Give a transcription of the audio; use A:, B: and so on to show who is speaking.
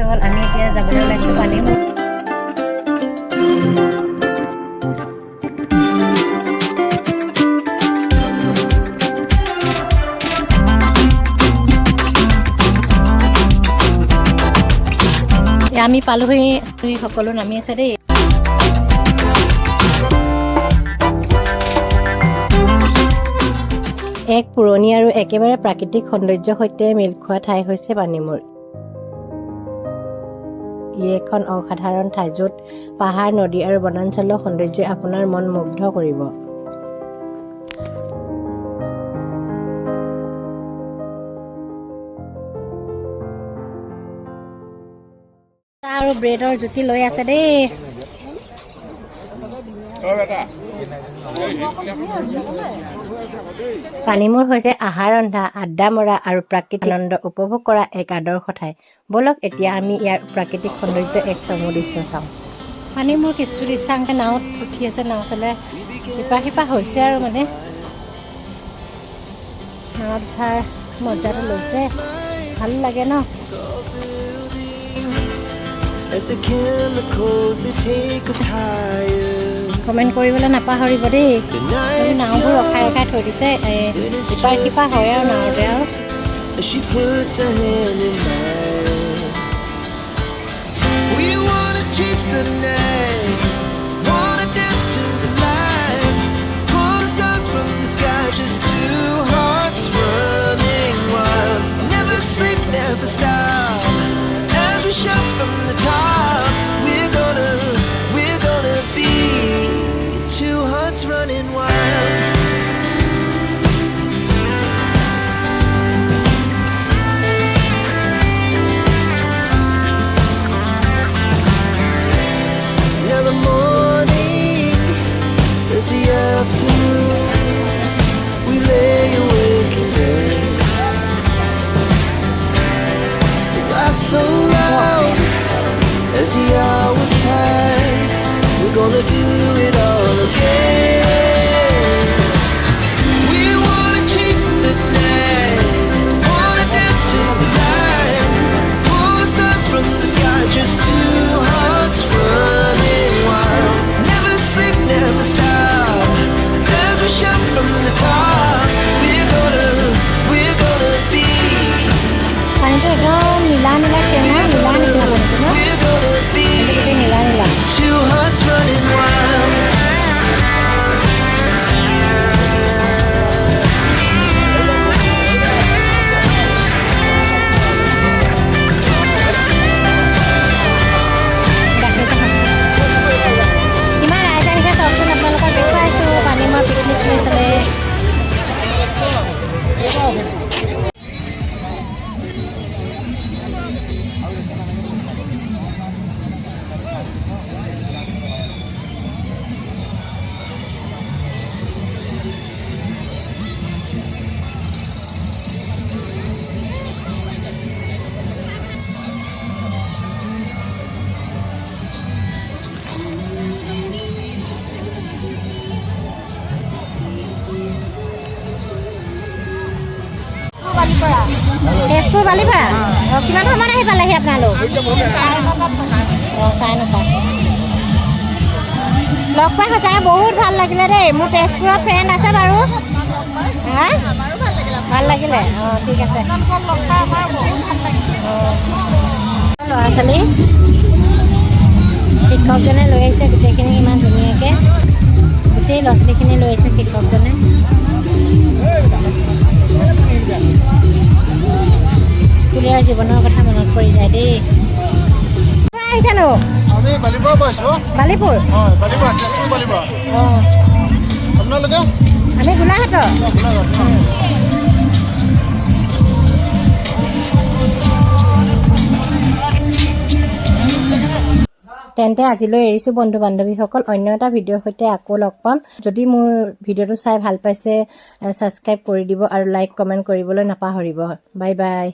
A: হ'ল আমি এতিয়া যাবলৈ ওলাইছোঁ পানীমূৰ। আমি পালোহি, সকলো নামি আছে দেই। এক পুৰণি আৰু একেবাৰে প্ৰাকৃতিক সৌন্দৰ্যৰ সৈতে মিল খোৱা ঠাই হৈছে পানীমূৰ। ই এখন অসাধাৰণ ঠাই য'ত পাহাৰ, নদী আৰু বনাঞ্চলৰ সৌন্দৰ্যই আপোনাৰ মন মুগ্ধ কৰিব। আৰু ব্ৰেডৰ জুতি লৈ আছে দেই। পানীমূৰ হৈছে আহাৰ ৰন্ধা, আড্ডা মৰা আৰু প্ৰাকৃতিক আনন্দ উপভোগ কৰা এক আদৰ্শ ঠাই। বলক এতিয়া আমি ইয়াৰ প্ৰাকৃতিক সৌন্দৰ্যৰ এক চমু দৃশ্য চাওঁ। পানীমূৰ কিছু দৃশ্যাংকে নাৱত উঠি আছে, নাও চলাই ইপা সিপা হৈছে আৰু মানে নাৱত উঠাৰ মজাটো লৈছে, ভাল লাগে ন। কমেণ্ট কৰিবলৈ নাপাহৰিব দেই। নাওবোৰ ৰখাই ৰখাই থৈ দিছে, ইপাৰ সিপাৰ হয় আৰু নাৱতে আৰু।
B: Running wild. Now the morning is the afternoon. We lay awake in bed. The laughs so loud as the hours pass. We're gonna do it all again.
A: পানীটো একদম নীলা নীলা টেঙা, নীলা নিচিনা পানীটো ন, নীলা নীলা। কিমান ৰাইজ আহিছে চাওকচোন, আপোনালোকক দেখুৱাইছোঁ পানীমূৰ পিকনিক প্লেচলৈ। তেজপুৰ বালিপাৰা। কিমান সময়ত আহি পালেহি আপোনালোক? 9:30। লগ পাই সঁচাকৈ বহুত ভাল লাগিলে দেই। মোৰ তেজপুৰৰ ফ্ৰেণ্ড আছে বাৰু। হা, ভাল লাগিলে। ঠিক আছে। ল'ৰা ছোৱালী শিক্ষকজনে লৈ আহিছে গোটেইখিনি, ইমান ধুনীয়াকৈ গোটেই ল'ৰা ছোৱালীখিনি লৈ আহিছে শিক্ষকজনে। স্কুলীয়া জীৱনৰ কথা মনত পৰি যায় দেই। আহিছেনো বালিপুৰ? আমি গোলাঘাটৰ। তেন্তে আজিলৈ এৰিছোঁ বন্ধু বান্ধৱীসকল। অন্য এটা ভিডিঅ'ৰ সৈতে আকৌ লগ পাম। যদি মোৰ ভিডিঅ'টো চাই ভাল পাইছে, ছাবস্ক্ৰাইব কৰি দিব আৰু লাইক কমেণ্ট কৰিবলৈ নাপাহৰিব। Bye bye.